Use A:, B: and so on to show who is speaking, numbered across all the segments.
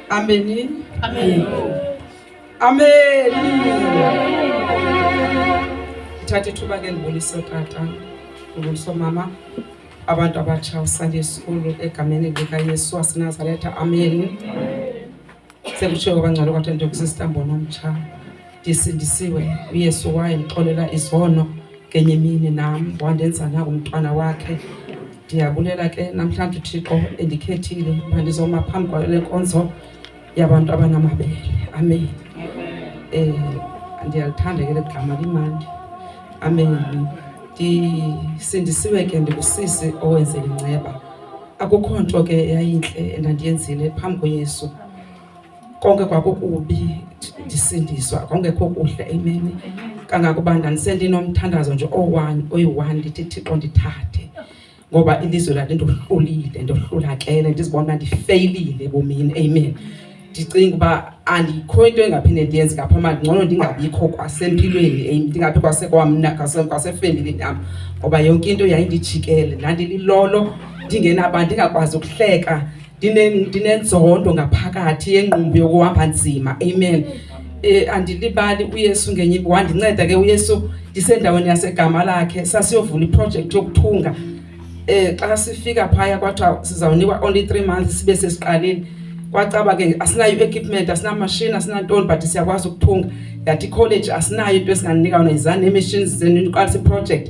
A: Amen.
B: Amen.
A: Amen. Thatha ithuba ke ndibulise tata, ndibulise mama, abantu abatsha usanda esikhulu egameni likaYesu waseNazaretha. Amen. Sekutshiwo kangcwele kwathi ndokusisitambo nomtsha. Ndisindisiwe uYesu wayemxolela izono ngenye imini nam wandenza nangumntwana wakhe. Ndiyabulela ke namhlanje uThixo endikhethile ukuba ndizoma phambi kwale nkonzo yabantu abanamabele. Amen. Ndiyalithanda ke legama limandi. Amen. Ndisindisiwe ke ndibusisi owenzela inceba. Akukho nto ke yayintle endandiyenzile phambi koYesu. Konke kwakukubi ndisindiswa, kongekho kuhle. Amen. Kangakuba ndandisenomthandazo nje oyi-1 ndithi Thixo ndithathe. Ngoba ilizwe lale ndohlulile, ndohlulakele, ndizibona ndifeyilile ebomini. Amen. Ndicinga uba andikho into engaphinde ndiyenze ngapha ngcono ndingabikho kwasempilweni, ndingaphi kwasekwamna kwasefemilini yam, ngoba yonke into yayindijikele. Ndandililolo ndingenabantu, ndingakwazi ukuhleka, ndinenzondo ngaphakathi yengqumbi yokuhamba nzima. Amen. Andilibali uYesu ngenye wandinceda ke uYesu ndisendaweni yasegama lakhe. Sasiyovula iproject yokuthunga. Xa sifika phaya kwathiwa sizawunikwa only 3 months sibe sesiqaleni. Kwacaba ke asinayo equipment, asinamashini, asinantoni, but siyakwazi ukuthunga. Yathi college asinayo into esinganika yona, izani nemachines zeniqalisa iproject.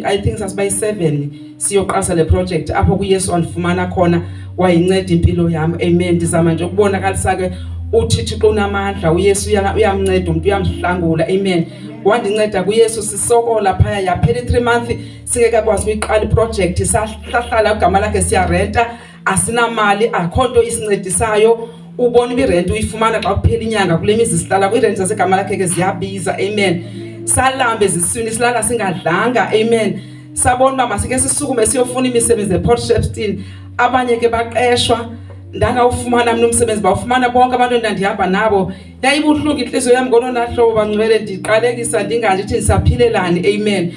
A: I think sasibayi 7 siyoqalisa le project. Apho kuYesu wandifumana khona wayinceda impilo yami. Amen. Ndizama nje ukubonakalisa ke uThixo unamandla, uYesu uyamnceda umuntu, uyamhlangula. Amen. Wandinceda kuYesu sisokola phaya, yaphela 3 months singekakwazi ukuyiqala iproject. Sahlala ugama lakhe siyarenta, asinamali, akho nto isincedisayo. Ubona ibirent uyifumana xa kuphela inyanga kule mizi sihlala kwirent zasegama lakhe ke ziyabiza. Amen. Salambe eziswini silala singadlanga. Amen. Sabona uba masike sisukume siyofuna imisebenzi ePort Shepstone. Abanye ke baqeshwa, ndangawufumana mina umsebenzi, bawufumana bonke abantu endandihamba nabo. Yayibuhlungu inhliziyo yami ngononahlobo bangcwele, ndiqalekisa ndingathi ndisaphilelani. Amen.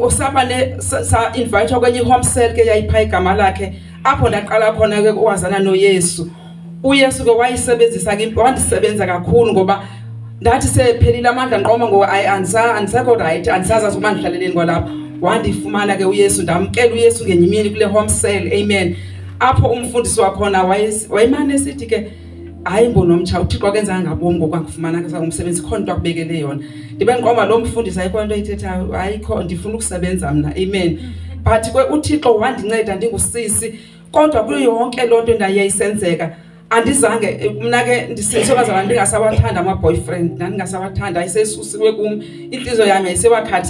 A: Sa invite kwenye home cell ke yayipha igama lakhe, apho ndaqala khona ke ukwazana noYesu. uYesu ke wayisebenzisa ke wandisebenza kakhulu, ngoba ndathi sephelile amandla nqoma ngoba andisekho right, andisazazi ukuba ndihlaleleni kwalapha. Wandifumana ke uYesu, ndamkela uYesu ngenye imini kule home cell. Amen. Apho umfundisi wakhona wayimane esithi ke, hayi mbonomtsha, uThixo akenzanga ngabomi ngokwakufumana ke umsebenzi, khona into akubekele yona. Ndibe nqoma lo mfundisi ayikho into ayithethayo, ayikho, ndifuna ukusebenza mna. Amen. But uThixo wandinceda ndingusisi, kodwa kuyo yonke loo nto ndayayisenzeka andizange mna ke ndisizokazana ndingasawathanda ama-boyfriend, ndandingasawathanda, ayisesusiwe kum, inhliziyo yami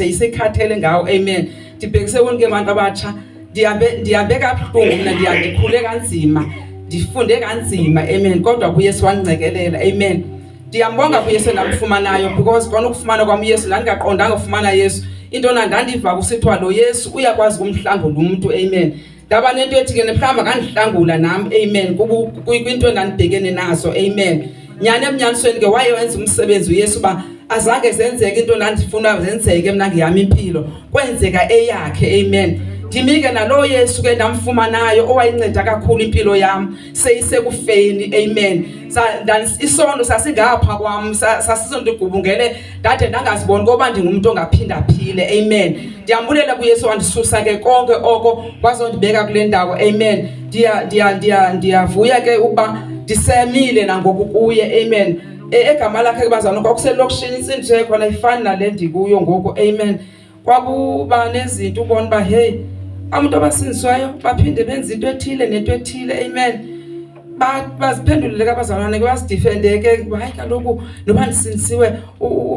A: isekhathele ngawo. Amen. Ndibhekise bonke abantu abatsha, ndihambe kabuhlungu mna, ndikhule kanzima, ndifunde kanzima. Amen. Kodwa kuYesu wandicekelela. Amen. Ndiyambonga kuYesu ndamfumanayo, because kona ukufumana kwam uYesu ndandingaqondanga ufumana Yesu. Into ndandiva kusithiwa lo Yesu uyakwazi ukumhlangula umuntu. Amen. Ndaba nento ethi ke mhlawumbe kandihlangula nami. Amen. Kwinto endandibhekene nazo. Amen. Nyani emnyanisweni ke wayewenza umsebenzi uYesu ba azange zenzeke into ndandifuna zenzeke mna ngeyami impilo, kwenzeka eyakhe. Amen. Ndimike nalo Yesu ke ndamfumanayo owayinceda kakhulu impilo yami seyisekufeni. Amen. Isondo sasingapha kwam, sasizondigubungele, ndade ndangaziboni ngoba ndingumuntu ongaphinda phile. Amen. Ndiyambulela kuYesu wandisusa ke konke oko wazondibeka kule ndawo. Amen. Ndiyavuya ke ukuba ndisemile nangoku kuye. Amen. Egama lakhe ke bazana kwakuselokishini insinje khona ifani nale ndikuyo ngoku. Amen. Kwakuba nezinto ubona uba hey, abantu abasindiswayo baphinde benze into ethile nento ethile. Amen. Baziphendulele ke abazalwane ke bazidefendeke, hayi kaloku noba ndisindisiwe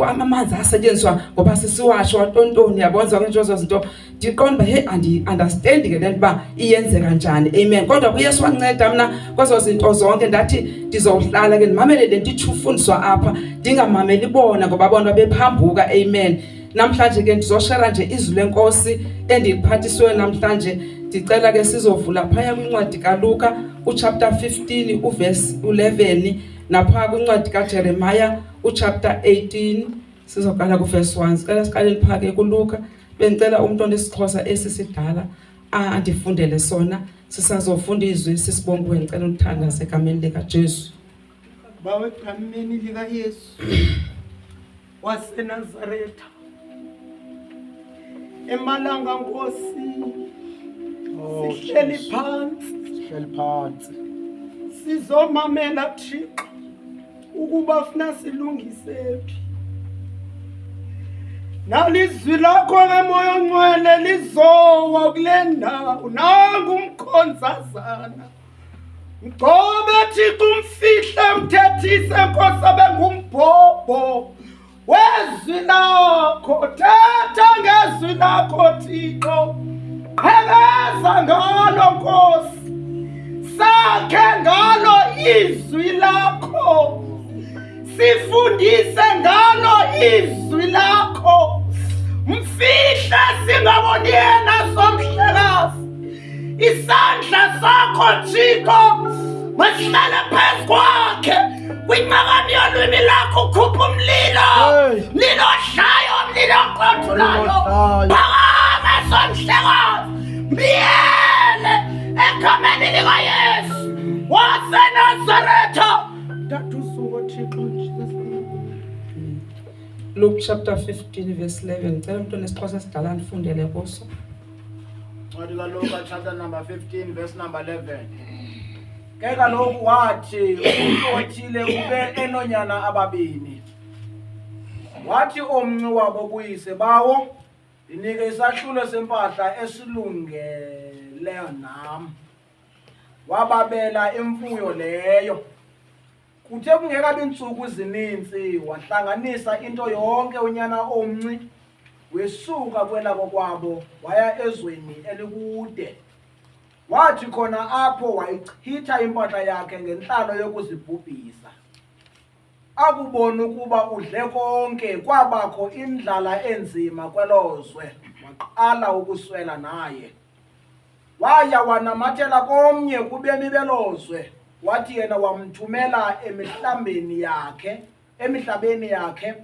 A: amanzi asetyenziswa ngoba sisiwasho watontoni, yabonza ngenjozo zinto. Ndiqonda uba hey, andi-understand ke lento uba iyenzeka njani. Amen. Kodwa kuYesu wanceda mna kwezo zinto zonke. Ndathi ndizowuhlala ke ndimamele le nto ithi ufundiswa apha, ndingamameli bona ngoba bona bephambuka. Amen. Namhlanje ke ndizoshara nje izwi lenkosi endiphathiswe namhlanje. Ndicela ke sizovula phaya kwincwadi kaLuka uchapter 15 uverse 11, napha kwincwadi kaJeremiah uchapter 18 sizoqala kuverse 1. Sicela siqale phake kuLuka. Bengicela umuntu onesixhosa esisidala andifundele sona Sisazofunda izwi sisibonga ngicela ukuthandaza egameni lika Jesu.
B: Bawe egameni lika Yesu waseNazaretha emalanga Nkosi sihleli phansi sizomamela Thixo ukuba funa silungise phi nalizwi lakho lemoya ongcwele lizowa kule ndawo nangu umkhonzazana Mgobe Thixo umfihle umthethise Nkosi abe ngumbhobho wezwi lakho thetha ngezwi lakho Thixo qhekeza ngalo Nkosi sakhe ngalo izwi lakho sifundise ngalo izwi lakho mfihle singaboni yena somhlekazi isandla sakho Thixo masihlale phezu kwakhe kwinqakami yolwimi lakho ukhupha umlilo mlilo ohlayo mlilo oqothulayo phakame somhlekazi mbiyele egameni lika Yesu waseNazaretha Datusuko Thixo Jesus.
A: Luke chapter 15 verse 11. Ngicela umuntu nesixhosa esidala nifundele kuso.
C: Ncwadi kaLuka chapter number 15 verse number 11. Ke kaloku wathi umuntu othile ube enonyana ababini. Wathi omnci wabo kuyise bawo ndinike isahlulo sempahla esilungele nam. Wababela imfuyo leyo. Kuthe kungekabi intsuku ezininzi wahlanganisa into yonke unyana omnci wesuka kwelabo kwabo waya ezweni elikude. Wathi khona apho wayichitha impahla yakhe ngenhlalo yokuzibhubhisa. Akubona ukuba udle konke kwabakho indlala enzima kwelozwe waqala ukuswela naye. Waya wanamathela komnye kubemi belozwe wathi yena wamthumela emihlabeni yakhe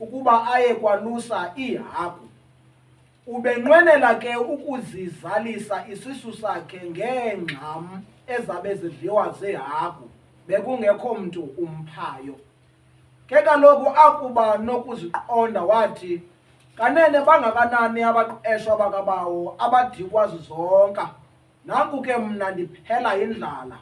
C: ukuba aye kwalusa ihagu. Ubenqwenela ke ukuzizalisa isisu sakhe ngeengxam ezabe zidliwa zehagu bekungekho mntu umphayo. Ke kaloku akuba nokuziqonda wathi kanene bangakanani abaqeshwa bakabawo abadikwa zizonka. Nanku ke mna ndiphela indlala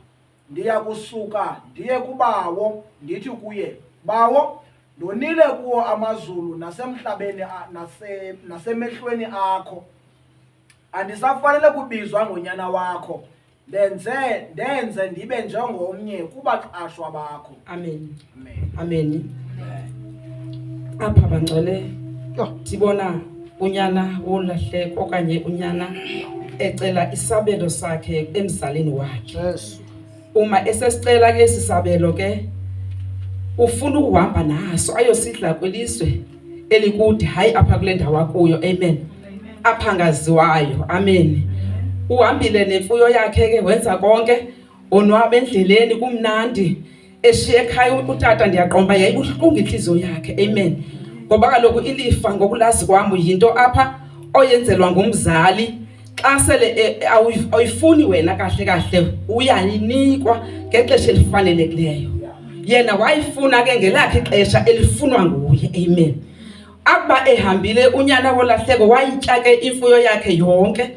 C: ndiya kusuka ndiye kubawo ndithi kuye bawo ndonile kuwo amazulu nasemhlabeni nasemehlweni akho andisafanele kubizwa ngonyana wakho ndenze ndibe njengomnye kubaqashwa bakho.
A: Amen. Amen. Apha bangcwele sibona unyana wolahleko okanye unyana ecela isabelo sakhe emzalini wakhe.
C: Yes.
A: Uma esesicela ke isabelo ke ufuna ukuhamba naso ayosidla kwelizwe elikude hayi apha kule ndawo kuyo. Amen. Apha ngaziwayo. Amen. Uhambile nemfuyo yakhe ke wenza konke onwabe endleleni kumnandi eshiye ekhaya utata ndiyaqomba yayibuhlungu inhliziyo yakhe. Amen. Ngoba kaloku ilifa ngokulazi kwami yinto apha oyenzelwa ngumzali xa sele awuyifuni wena kahle uyayinikwa ngexesha elifanelekileyo. Yena wayifuna ke ngelakhe ixesha elifunwa nguye. Amen. Akuba ehambile unyana wolahleko wayitya ke imfuyo yakhe yonke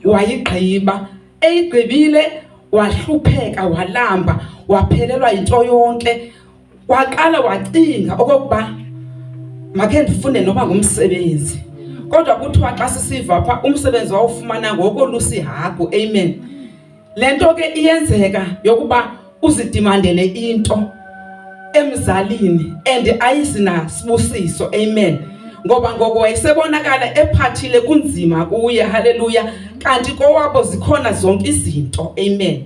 A: wayigqiba. Eyigqibile wahlupheka walamba waphelelwa into yonke waqala wacinga okokuba makhe ndifune noba ngumsebenzi. Kodwa kuthiwa xa sisiva pha umsebenzi wawufumana ngokolusa ihagu. Amen. Lento ke iyenzeka yokuba uzidimandele into emzalini and ayizina sibusiso. Amen. Ngoba ngoko wayesebonakala ephathile kunzima kuye. Haleluya. Kanti kowabo zikhona zonke izinto. Amen.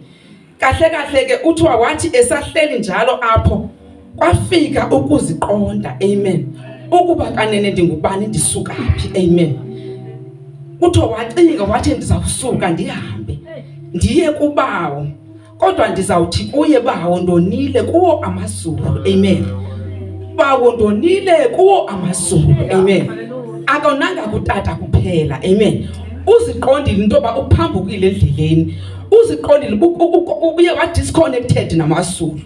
A: Kahle ke uthiwa wathi esahleli njalo apho kwafika ukuziqonda. Amen. Ukuba kanene ndingubani ndisuka phi. Amen. Uthiwa wacinga wathi ndizawusuka ndihambe ndiye kubawo kodwa ndizawuthi kuye bawo ndonile kuwo amazulu. Amen. Bawo ndonile kuwo amazulu. Amen. Akonanga kutata kuphela. Amen. Uziqondile into ba uphambukile endleleni uziqondile ubuye wa disconnected namazulu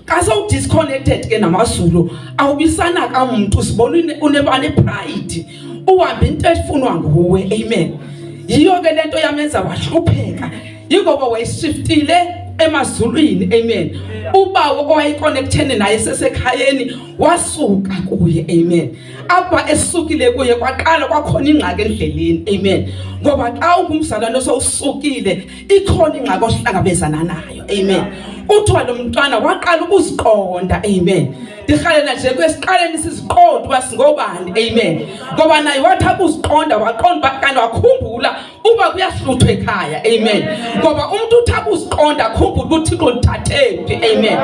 A: kase u disconnected ke namazulu awubisana ka umuntu sibona unebane pride uhambe into efunwa nguwe amen yiyo ke lento yamenza wahlupheka yingoba wayishiftile emazulwini amen ubawo owayiconnectene naye sesekhayeni wasuka kuye amen apha esukile kuye kwaqala kwakhona ingxaki endleleni amen ngoba xa ungumzalwane osukile ikhona ingxaki ohlangabezana nayo amen uthiwa lo mntwana waqala ukuziqonda amen dihalela nje kwesiqaleni siziqonda basingobani amen ngoba naye wathi ukuziqonda waqonda kanti wakhumbula uba kuyahluthwa ekhaya amen ngoba umuntu uthi ukuziqonda khumbula ukuthi uthithaphi amen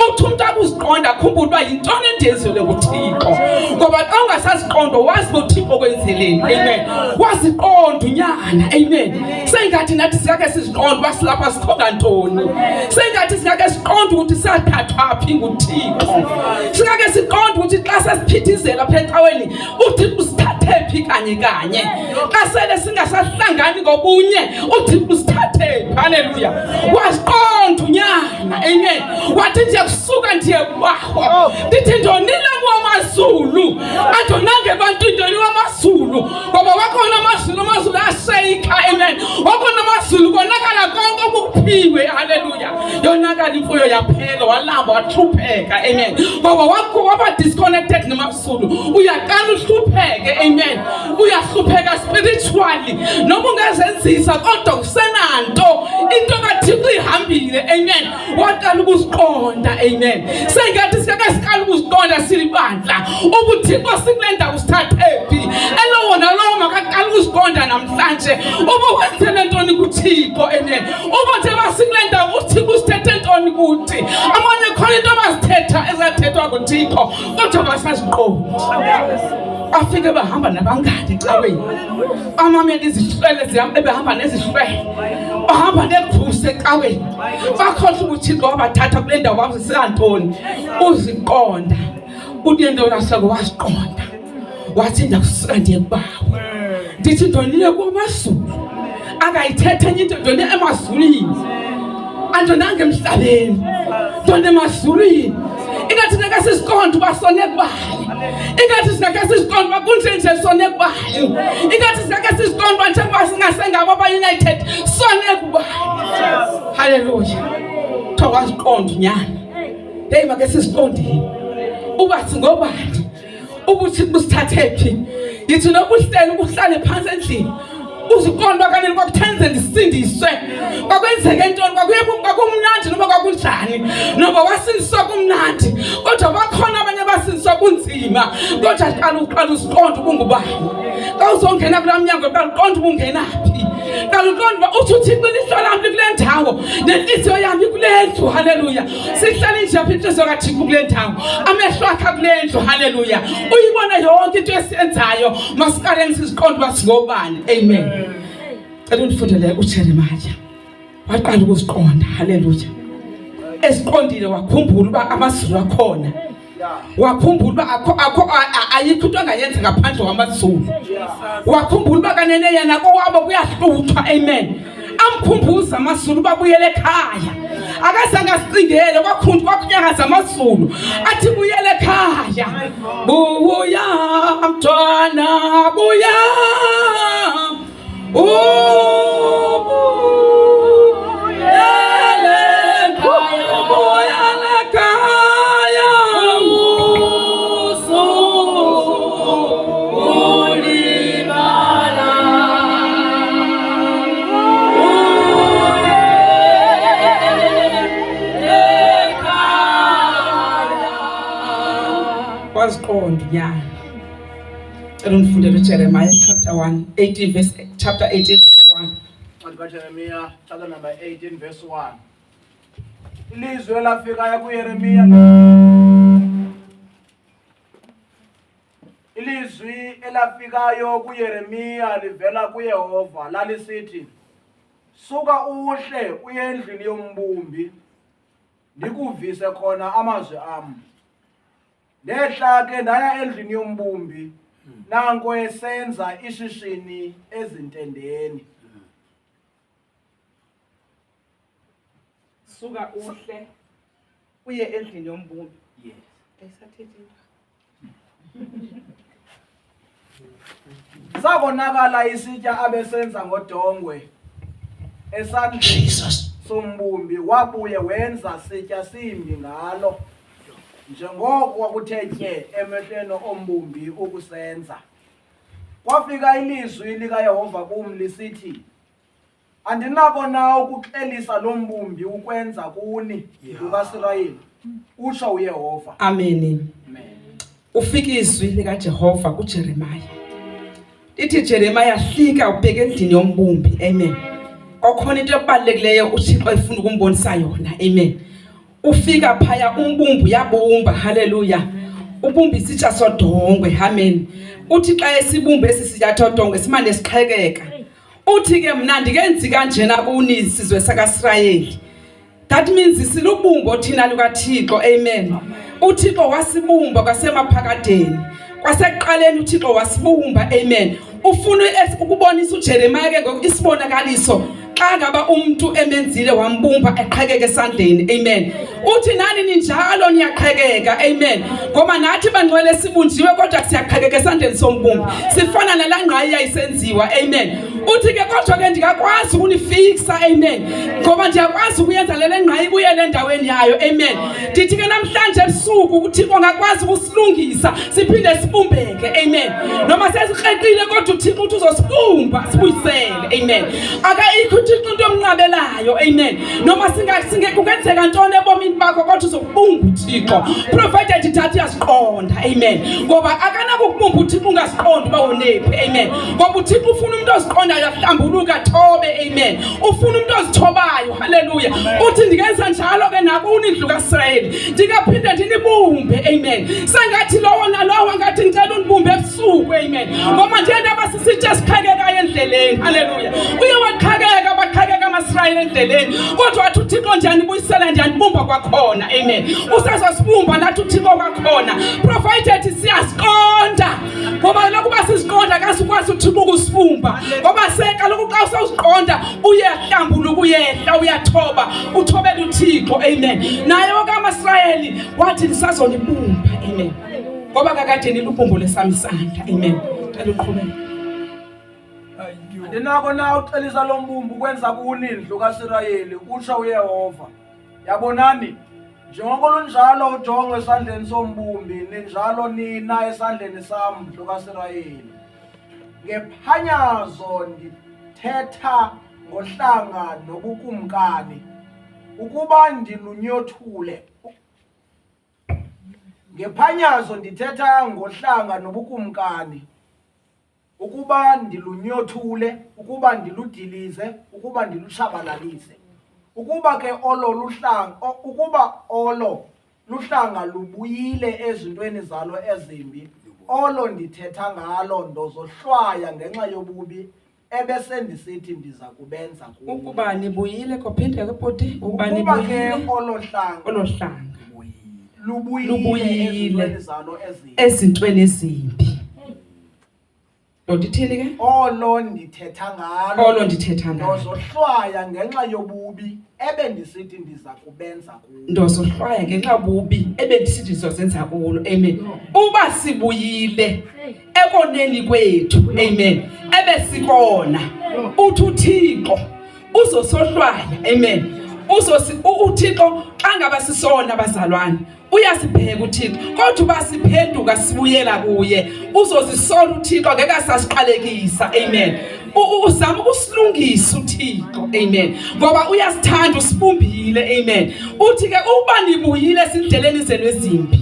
A: uthi umuntu ukuziqonda khumbula uba yintoni endiyenzele nguThixo ngoba xa ungasaziqonda wazi uThixo kwenzeleni amen waziqonda unyana amen sengathi nathi siyake siziqonda basilapha sikhonga ntoni sengathi siyake siqonda ukuthi sathathwa phi nguThixo singake siqonda ukuthi xa sesiphithizela phecaweni uThixo usithathe phi kanye kanye xa sele singasahlangani ngobunye uThixo usithathe haleluya wasiqonda unyana amen wathi nje kusuka nje kwaho ndithi ndonile kwamazulu andonange bantu ndoni wamazulu ngoba wakhona amazulu ashayika amen wakhona amazulu konakala konke okuphiwe haleluya yonakala imfuyo yaphela walamba wathupheka amen ngoba waba disconnected namazulu uyaqala uhlupheke amen uyahlupheka spiritually noma ungazenzisa kodwa usenanto into kaThixo ihambile amen waqala ukuziqonda amen sengathi sike siqala ukuziqonda silibandla ubuThixo sikulenda usithathephi elowona lo makaqala ukuziqonda namhlanje ubwenzele ntoni kuThixo amen ubathe basikulenda uThixo usithethe ntoni kuthi amanye khona into abazithetha ezathethwa kuThixo kodwa basaziqonda afike bahamba nabangani ecaweni amamele izihlwele zihamba nezihlwele bahamba negruse ecaweni bakhohle uThixo wabathatha kule ndawo babusisantoni uziqonda utendo lasako wasiqonda wathi ndakusuka ndiye kubawo ndithi ndonile kwamazulu akayithethe enye into ndone emazulwini andonange emhlabeni ndone emazulwini ingathi nake sisiqonda basone kubali ingathi sinake sisiqonda bakunjenje sone kubali ingathi sinake sisiqonda njengoba singasengabo ba-United sone kubali haleluya thawasiqonda unyana hey make sisiqondile uba singobani ubuthi busithathephi yithi nobuhlele ubuhlale phansi endlini uziqonda kanini kwakuthenze ndisindiswe kwakwenzeke ntoni kwakumnandi noma kwakunjani noma wasindiswa kumnandi kodwa bakhona abanye basindiswa kunzima kodwa qala uziqonda ubungubani xa uzongena kula mnyango qala uqonda ubungenaphi qala uqonda uthi uThixo ilihlo lami kule ndawo nenhliziyo yami kule ndlu haleluya sihlale nje apha inhliziyo kaThixo kule ndawo amehlo akhe kule ndlu haleluya uyibona yonke into esiyenzayo masiqale siziqonda basingobani amen cela undifundele uJeremiah waqala ukuziqonda haleluya esiqondile wakhumbula uba amazulu akhona wakhumbula uba ayikho into angayenza ngaphandle kwamazulu wakhumbula uba kanene yena kowabo kuyahluthwa amen amkhumbuza amazulu babuyele ekhaya akazange asicingele kwakunyangaza amazulu athi buyele ekhaya buya mntwana buya wasiqonda unyana cela undifundele uJeremiah chapter 18 verse 1
C: Jeremiah chapter number 18 verse 1 ilizwi lafika kuYeremiya ilizwi elafikayo kuYeremiya livela kuYehova lalisithi suka uhle uye endlini yombumbi ndikuvise khona amazwi ami ndehla ke ndaya endlini yombumbi nanko esenza ishishini ezintendeni
A: suka uhle uye endlini yombumbi.
C: Yes.
A: Ayisathethi.
C: Sabonakala isitya abesenza ngodongwe esandleni sombumbi wabuye wenza sitya simbi ngalo njengoko kwakuthe tye emehlweni ombumbi ukusenza. Kwafika ilizwi likaYehova kum lisithi, andinako na ukuxelisa lo mbumbi ukwenza kuni lukaSirayeli, utsho uYehova.
A: Amen.
C: Amen.
A: Ufika izwi likaJehova kuJeremiah. Lithi Jeremiah hlika ubheke endlini yombumbi. Amen. Okhona into ebalulekileyo uThixo efuna ukumbonisa yona. Amen. Ufika phaya umbumbi yabumba. Hallelujah. Ubumbi isitsha sodongwe. Amen. Uthi xa esibumbe esisitsha sodongwe simane siqhekeka. Uthi ke mna ndikenzi kanjena kuni sizwe sakaSirayeli. That means silubumbo thina lukaThixo. Amen. uThixo wasibumba kwasemaphakadeni kwaseqaleni uThixo wasibumba. Amen. Ufuna ukubonisa uJeremiah ke ngokusibonakaliso xa ngaba umuntu emenzile wambumba eqhekeke esandleni. Amen. Uthi nani ninjalo niyaqhekeka. Amen. Ngoba nathi bangcwele sibunjiwe kodwa siyaqhekeka esandleni sombumbi sifana nalangqayi yayisenziwa. Amen. Uthi ke kodwa ke ndikakwazi ukunifixa. Amen. Ngoba ndiyakwazi ukuyenza lele ngqayi kuyele endaweni yayo. Amen. Ndithi ke namhlanje ebusuku uThixo ngakwazi ukusilungisa siphinde sibumbeke. Amen. Noma sesiqedile kodwa uThixo uthi uzosibumba sibuyisele. Amen. Akayikho uThixo into omnqabelayo. Amen. Noma kungenzeka ntoni ebomini bakho kodwa uzokubumba uThixo provided thathi yasiqonda. Amen. Ngoba akanako ukubumba uThixo ungasiqonda uba unephi. Amen. Ngoba uThixo ufuna umuntu oziqonda yahlambuluka thobe. Amen. Ufuna umuntu ozithobayo. Hallelujah. Uthi ndikenza njalo ke nakuni indlu kaIsrayeli ndikaphinde ndinibumbe. Amen. Sengathi lowo nalowo ngathi ngicela unibumbe ebusuku. Amen. Ngoba nje ndaba sisitshe siqhekeka endleleni. Hallelujah. Uye waqhekeka baqhekeka amaSirayeli endleleni kodwa wathi uThixo njani buyisela njani bumba kwakhona. Amen. Usazosibumba nathi uThixo kwakhona provided siyasiqonda. Ngoba lokuba siziqonda kasikwazi uThixo ukusibumba. Ngoba kaloku xa usawuziqonda uyahlambuluka uyehla uyathoba uthobela uThixo. Amen. Naye okaMasirayeli wathi lisazonibumba. Amen. Ngoba kakade nilubumbo lesami isandla. Amen. Cela uqhubeke.
C: Andinako na uxelisa lo mbumbi ukwenza kuni indlu kaSirayeli, utsho uYehova. Yabonani njengoko lunjalo ujongo esandleni sombumbi ninjalo nina esandleni sam ndlu kaSirayeli. Ngephanyazo ndithetha ngohlanga nobukumkani ukuba ndilunyothule. Ngephanyazo ndithetha ngohlanga nobukumkani ukuba ndilunyothule, ukuba ndiludilize, ukuba ndilutshabalalise. Ukuba ke olo luhlanga lubuyile ezintweni zalo ezimbi, olo ndithetha ngalo ndozohlwaya ngenxa yobubi ebesendisithi ndiza kubenza kubo.
A: Ukuba nibuyile kophinde ke bhuti
C: ukuba ke olo hlanga lubuyile ezintweni zalo
A: ezintweni ezimbi. Ndithini ke?
C: Olo ndithetha ngalo
A: ndozohlwaya
C: ngenxa yobubi ebendisithi ndiza kubenza kulo.
A: Ndozohlwaya ngenxa yobubi ebendisithi ndizozenza kulo. Amen. Uba sibuyile ekoneni kwethu. Amen. Ebesikona uthi uThixo uzosohlwaya. Amen. uThixo xa ngaba sisona bazalwane uyasibheka uThixo kodwa basiphenduka sibuyela kuye uzozisola uThixo ngeke asasiqalekisa. Amen. Uzama ukusilungisa uThixo. Amen. Ngoba uyasithanda usibumbile. Amen. Uthi ke uba nibuyile sindleleni zenu ezimbi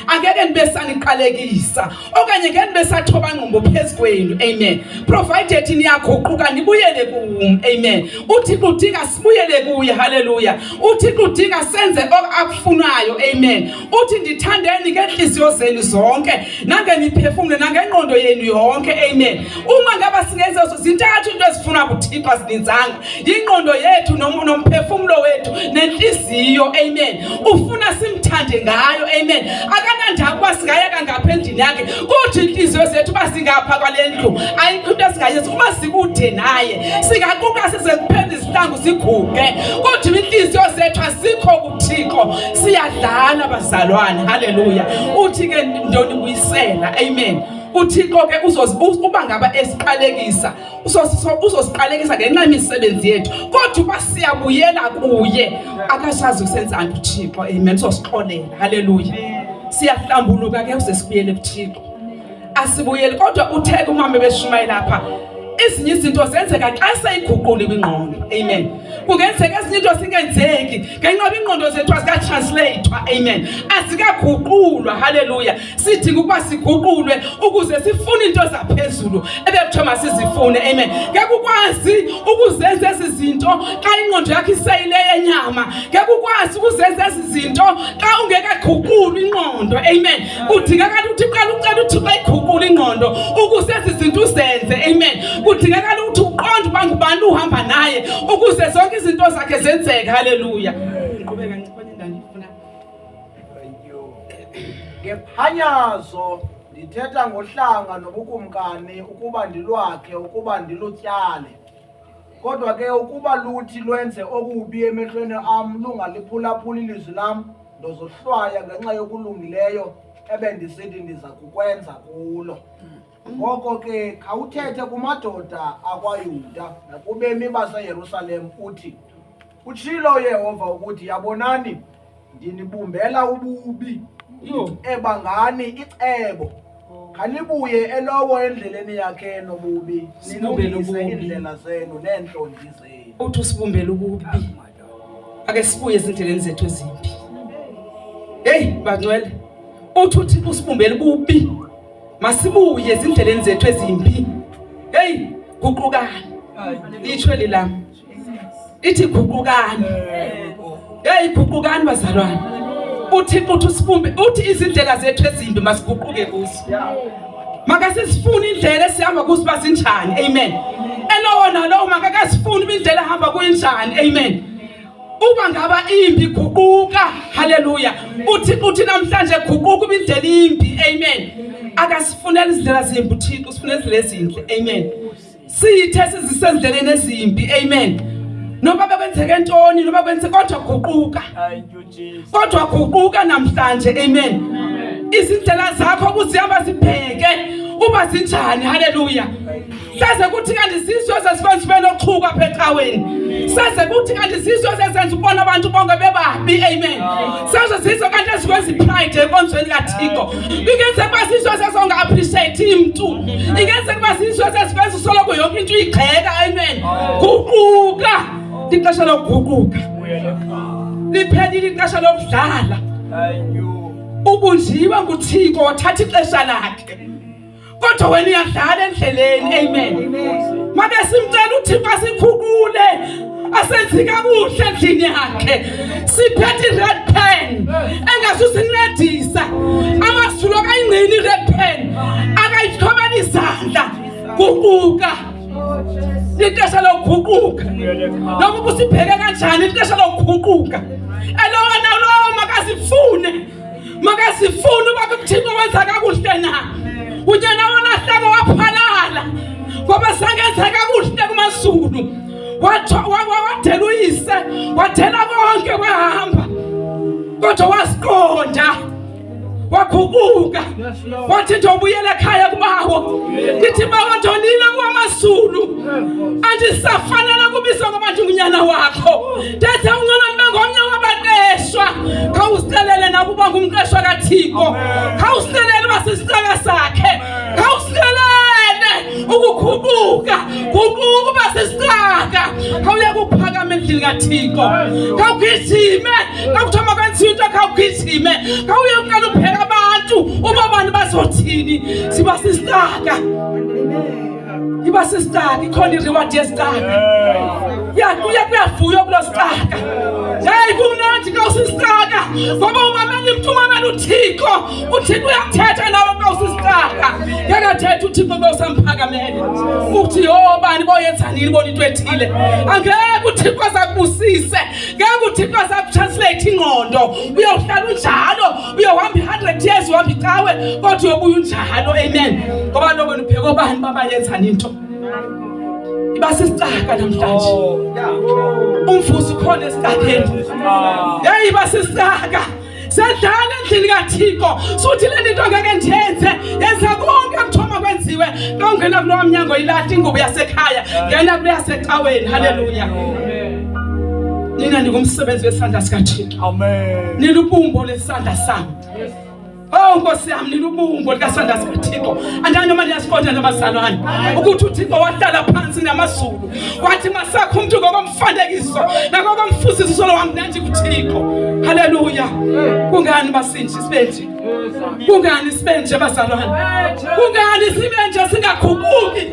A: angeke nibe saniqalekisa okanye ngeke nibe sathoba ngqombo phezukwenu. Amen. Provided niyaguquka nibuyele kuye. Amen. Uthixo udinga sibuyele kuye. Hallelujah. Uthixo udinga senze okufunayo. Amen. Uthi ndithandeni ngenhliziyo zenu zonke nangeniphefumule nangengqondo yenu yonke. Amen. Uma ngaba singenza zintathu into ezifuna kuThixo asininzanga ingqondo yethu nomphefumulo wethu nenhliziyo. Amen. Ufuna simthande ade ngayo. Amen. Akanandaba uba singayeka ngapha endlini yakhe kuthi inhliziyo zethu uba singapha kwale ndlu ayikho into esingayenza uma sikude naye singaquqa sizekuphenda isihlangu siguge kuthi inhliziyo zethu asikho kuThixo siyadlala bazalwane. Haleluya. Uthi ke ndoni buyisela. Amen. uThixo ke uba ngaba esiqalekisa uzosiqalekisa ngenxa yemisebenzi yethu kodwa uba siyabuyela kuye akasazi usenzani uThixo. Amen. Sosixolela. Haleluya. Siyahlambuluka ke usesibuyele kuThixo asibuyele kodwa utheke umama beshumayela lapha ezinye izinto zenzeka xa seyiguquliwe ingqondo. Amen. Kungenzeka ezinye izinto singenzeki ngenxa ingqondo zethu azika-translatewa. Amen. Azikaguqulwa. Haleluya. Sidinga ukuba siguqulwe ukuze sifune into zaphezulu ebekuthiwa masizifune. Amen. Ngeke ukwazi ukuzenza ezi zinto xa ingqondo yakho iseyile yenyama. Ngeke ukwazi ukuzenza ezi zinto xa ungekaguqulwa ingqondo. Amen. Kudingakala ukuthi uqale ucela uThixo ayiguqule ingqondo ukuze ezi zinto uzenze. Amen. Kudingakala ukuthi uqonde uba ngubani uhamba naye ukuze zonke izinto zakhe zenzeke. Haleluya. Qhubeka ngicela ndandifuna.
C: Ngephanyazo ndithetha ngohlanga nobukumkani ukuba ndilwakhe ukuba ndilutyale. Kodwa ke ukuba luthi lwenze okubi emehlweni am lungaliphulaphula ilizwi lam ndozohlwaya ngenxa yokulungileyo ebendisithi ndiza kukwenza kulo. Ngoko ke khawuthethe kumadoda akwaYuda nakubemi baseYerusalem uthi utshilo uYehova ukuthi yabonani ndinibumbela ububi ebangani icebo khanibuye elowo endleleni yakhe nobubi nilungise indlela zenu neentlonti zenu.
A: Uthi usibumbele ububi ake sibuye ezindleleni zethu ezimbi. Hey bangcwele uthi uThixo usibumbele ububi masibuye ezindleleni zethu ezimbi. Hey guqukani litsho lami ithi guqukani. Hey guqukani bazalwane. uThixo uthi usibumbe uthi izindlela zethu ezimbi masiguquke kuzo. Makasifune indlela esihamba kuzo basinjani. Amen. Elowo nalowo makakasifune indlela ehamba kuyinjani. Amen. Uba ngaba imbi guquka. Haleluya. Uthi namhlanje guquka indlela imbi. Amen. Akasifunela izindlela zimbi uThixo usifunela izindlela ezinhle. Amen. Sithe sizisendleleni ezimbi. Amen. Noma bekwenzeke ntoni noma kwenze kodwa guquka.
B: Thank you Jesus.
A: Kodwa guquka namhlanje. Amen. Izindlela zakho kuzihamba zibheke uba zinjani. Haleluya. Saze kuthi kanti sizwe sesifana nochuka apha ecaweni. Saze kuthi kanti sizwe sesenza ubona abantu bonke bebabi. Amen. Saze sizwe kanti esikwenza ipride enkonzweni kaThixo. Ingenzeka kuba sizwe sesonga appreciate umuntu. Ingenzeka kuba sizwe sesifenza soloko yonke into igxeka. Amen. Guquka. Ixesha lokuguquka. Liphelile ixesha lokudlala.
B: Thank you.
A: Ubunjiwa nguThixo wathatha ixesha lakhe. Kodwa wena uyadlala endleleni. Amen. Make simcela uThixo asikhulule asenze kakuhle endlini yakhe. Siphethe red pen engasusincedisa amasulo kayingcini red pen akayithobela izandla guquka. Ixesha lokuguquka. Noma ubusibheke kanjani ixesha lokuguquka. Elona lo makasifune uba uThixo wenza kakuhle na. Unyana wanahlanga waphalala ngoba sangenza kakuhle kumaZulu. Wathela uyise wathela konke kwahamba kodwa wasiqonda waguquka wathi ndobuyela ekhaya kubawo. Ngithi bawo ndonile kwamaZulu andisafanele kubiswa ngabantu unyana wakho. Ndenze ungcono nibe ngomnye wabaqeshwa. Khawusicelele nakuba ngumqeshwa kaThixo. Khawusicelele uba sisicaka sakhe. Khawusicelele ukuguquka uba sisicaka. Khawuye kuphakama endlini kaThixo. Khawugijime khawuthoma kwenza into khawugijime. Khawuye uqala upheka abantu uma abantu bazothini siba sisicaka. Iba sisicaka ikhona ireward yesicaka. Kuyavuya kulo sicaka. Hey kumnandi ka usisicaka ngoba umamela umuntu umamela Lalela uThixo, uThixo uyathetha nawe ngawusisaka. Yakathetha uThixo ngawusamphakamele. Uthi yobani boyenzanini bona into ethile. Angeke uThixo azakubusise. Ngeke uThixo azakutranslate ingqondo. Uyohlala unjalo, uyohamba 100 years uhamba icawe, kodwa uyobuya unjalo. Amen. Ngoba lokho nipheka obani babayenzana into. Ibasisaka namhlanje. Umfusi khona esikakeni. Hey basisaka. Sadala endlini kaThixo. Suthi le nto ngeke ndiyenze. Yenza konke akuthoma kwenziwe. Kawungena kulo mnyango ilahla ingubo yasekhaya. Ngena kule yasecaweni. Haleluya. Nina ndikumsebenzi wesandla sikaThixo.
B: Amen.
A: Nilubumbo lesandla sami. Oh Nkosi yami nilubumbo likasandla sikaThixo. Andani noma niyasiqonda nabazalwane ukuthi uThixo wahlala phansi namazulu. Wathi masakho umuntu ngokomfanekiso nakokomfuzisiso lo wami nanti kuThixo. Haleluya. Kungani basinji sibenje? Kungani sibenje bazalwane? Kungani sibenje singaguquki?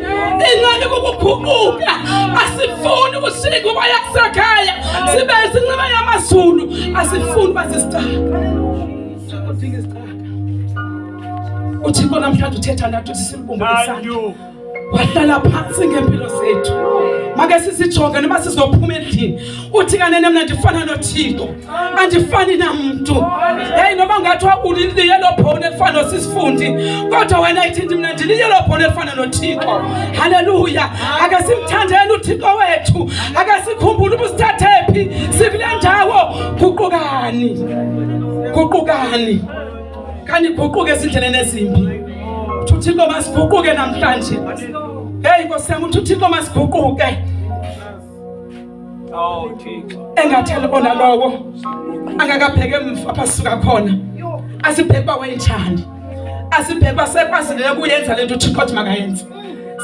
A: Ingani ukuguquka? Asifuni ukusika ubayakusekhaya. Sibe sinxiba yamazulu. Asifuni basisicaka. Udinga isicaka. Uthixo namhlanje uthetha nathi silibumbo lesandla. Wahlala phansi ngempilo zethu. Make sisijonge noma sizophuma endlini. Uthi kanene mina ndifana noThixo. Andifani namuntu. Hey noma ngathi uliliye lophone elifana nosisifundi. Kodwa wena ithi mina ndiliye lophone elifana noThixo. Haleluya. Ake simthandeni uThixo wethu. Ake sikhumbule ubusithathephi. Sivile ndawo guqukani. Guqukani. Kani guquke esindleleni ezimbi. Uthixo masiguquke namhlanje. Hey Nkosi yami uthixo masiguquke.
B: Oh Thixo.
A: Engathela bona lokho. Angakapheke emva phasuka khona. Asibheka wenjani. Asibheka sekwazile kuyenza lento uThixo athi makayenze.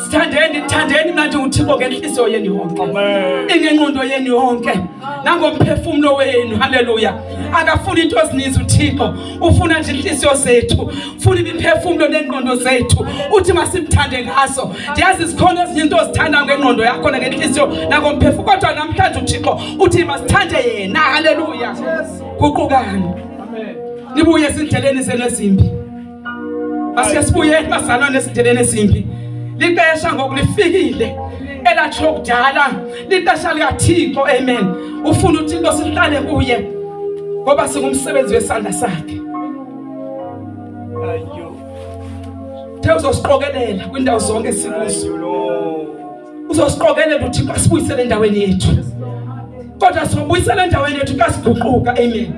A: Sithandeni manje uThixo ngenhliziyo yenu yonke.
B: Amen.
A: Ingengqondo yenu yonke. Nangomphefumulo wenu. Haleluya. Akafuni into ezininzi uThixo. Ufuna nje inhliziyo zethu. Ufuna imiphefumulo nengqondo zethu. Uthi masimthande ngaso. Ndiyazi sikhona ezinye into ozithanda ngengqondo yakho nangenhliziyo nangomphefumulo. Kodwa namhlanje uThixo uthi masithande yena. Haleluya. Guqukani.
B: Amen.
A: Nibuye esindleleni zenu ezimbi. Asike sibuyeni bazalwane esindleleni ezimbi. Lixesha ngokulifikile elatsho kudala lixesha likaThixo. Amen. Ufuna uThixo sihlale kuye ngoba singumsebenzi wesandla sakhe.
B: Thank you.
A: Uzosiqokelela kwindawo zonke sikuzo.
B: Lord.
A: Uzosiqokelela uThixo asibuyisele endaweni yethu. Kodwa sobuyisela endaweni yethu kasiguquka. Amen.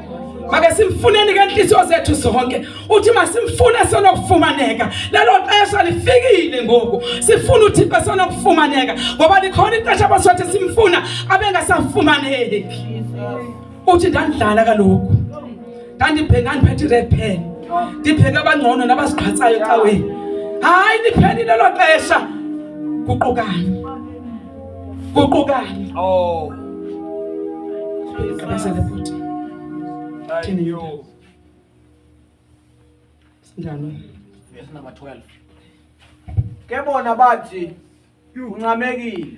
A: Make simfuneni ngenhliziyo zethu zonke. Uthi masimfune sonokufumaneka. Lelo xesha lifikile ngoku. Sifuna uThixo sonokufumaneka ngoba likhona ixesha abasothe simfuna abengasafumaneki. Uthi ndandlala kaloku. Ndandibheka ndiphethe red pen. Ndipheka abangcono nabasiqhatsayo ecaweni. Hayi lipheli lelo xesha. Guqukani. Guqukani.
B: Oh.
A: Ngabezele futhi.
B: Thank you.
A: Sindano.
C: Verse number 12. Ke bona bathi unqamekile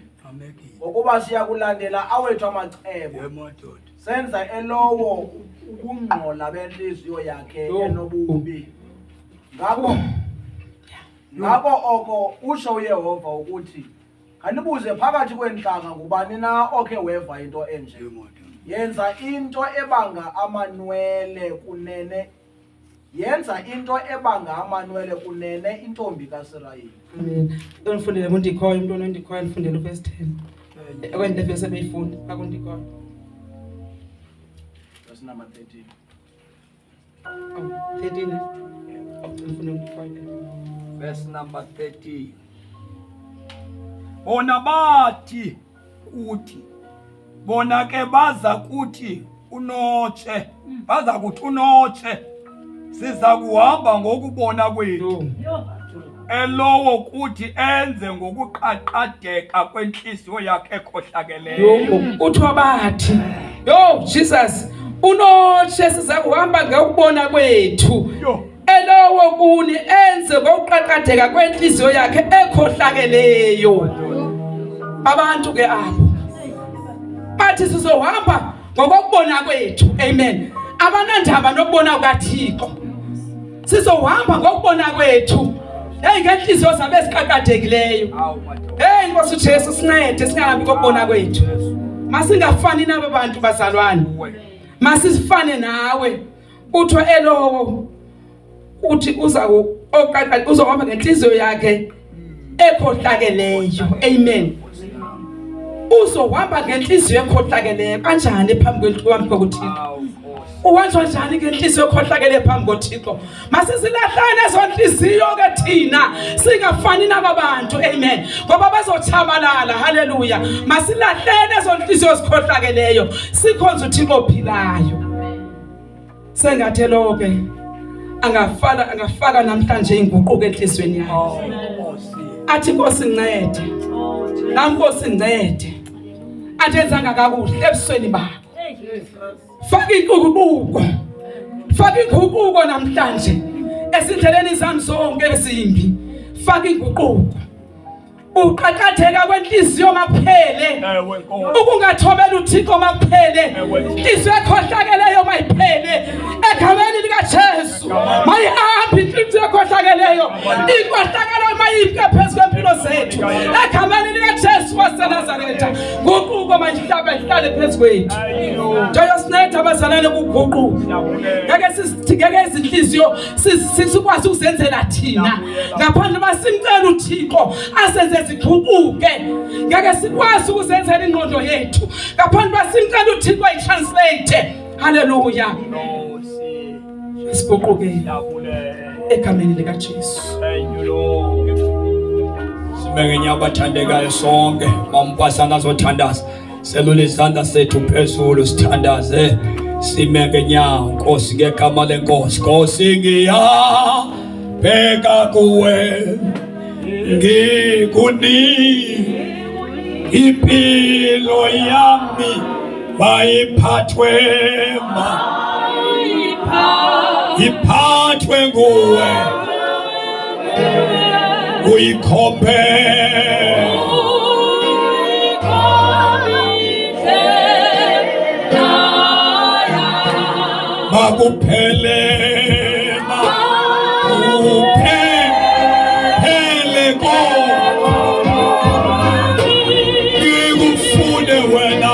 C: ukuba siyakulandela awethu amacebo. Senza elowo ukungqola benhliziyo yakhe enobubi. Ngakho oko usho uYehova ukuthi kanibuze phakathi kwenhlanga ngubani na okhe weva into enje. Yenza into ebanga amanwele kunene. Yenza into ebanga amanwele kunene intombi kaSirayeli.
A: Amen. Ngifundele uNdikhoyo umntwana uNdikhoyo ngifundele verse 10. Ekwende verse ebeyifunda akuNdikhoyo.
C: Verse number 13.
A: Oh, 13. Ngifundele uNdikhoyo.
B: Verse number 13. Bona bathi kuthi bona ke baza kuthi unotshe. Baza kuthi unotshe. Siza kuhamba ngokubona kwethu. Elowo kuthi enze ngokuqaqadeka kwenhliziyo yakhe ekhohlakeleyo.
A: Uthiwa bathi Jesus unotshe siza kuhamba ngokubona kwethu. Elowo kuni enze ngokuqaqadeka kwenhliziyo yakhe ekhohlakeleyo. Abantu ke abo bathi sizohamba ngokubona kwethu. Amen. Abanandaba nokubona kukaThixo. sizohamba ngokubona kwethu hey ngenhliziyo zabe siqaqadekileyo hey Nkosi uJesu sincede singahambi ngokubona kwethu masingafani nabo bantu bazalwane masifane nawe uthi elowo uthi uzohamba ngenhliziyo yakhe ekhohlakeleyo amen uzohamba ngenhliziyo ekhohlakeleyo kanjani phambi kokuThixo uwenza njani ngenhliziyo ekhohlakeleyo phambi koThixo masisilahlane zonhliziyo ke thina singafani nababantu amen ngoba bazochabalala haleluya masilahlene zonhliziyo ezikhohlakeleyo sikhonza uThixo ophilayo sengathe lonke angafaka namhlanje inguquko enhlizweni yakhe athi Nkosi ncede Nkosi ncede atenzanga kakuhle ebusweni bakho faka inguquko namhlanje esindleleni zami zonke ezimbi faka inguquko uqaqatheka kwenhliziyo makuphele ukungathobela uThixo makuphele inhliziyo ekhohlakeleyo mayiphele egameni lika Jesu mayihambe inhliziyo ekhohlakeleyo ikhohlakeleyo mayiphe phezu kwempilo zethu egameni lika Jesu waseNazaretha nguquko manje ihlale phezu kwethu Joyosnet abazalane kuguquko ngeke izinhliziyo sikwazi ukuzenzela thina ngaphandle masimcela uThixo asenze ziqubuke ngeke sikwazi ukuzenzela ingqondo yethu ngaphandle masimcela uThixo ayitranslate haleluya siqubuke egameni lika Jesu
B: Sibenge abathandekayo sonke mampasana zothandaza selule izandla sethu phezulu sithandaze simeke nyawo Nkosi ngegama lenkosi Nkosi ngiyabheka kuwe ngikuni impilo yami iphathwe nguwe uyikhombe makuphele ngikufune wena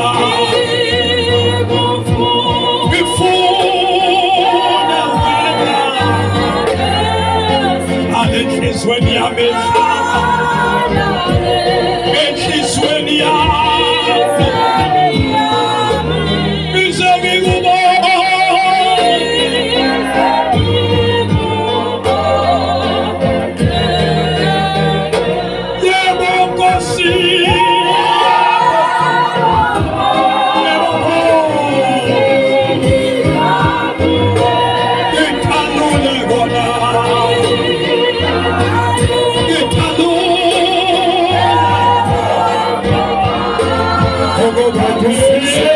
B: enhlizweni yami enhlizweni yami
D: Jesus.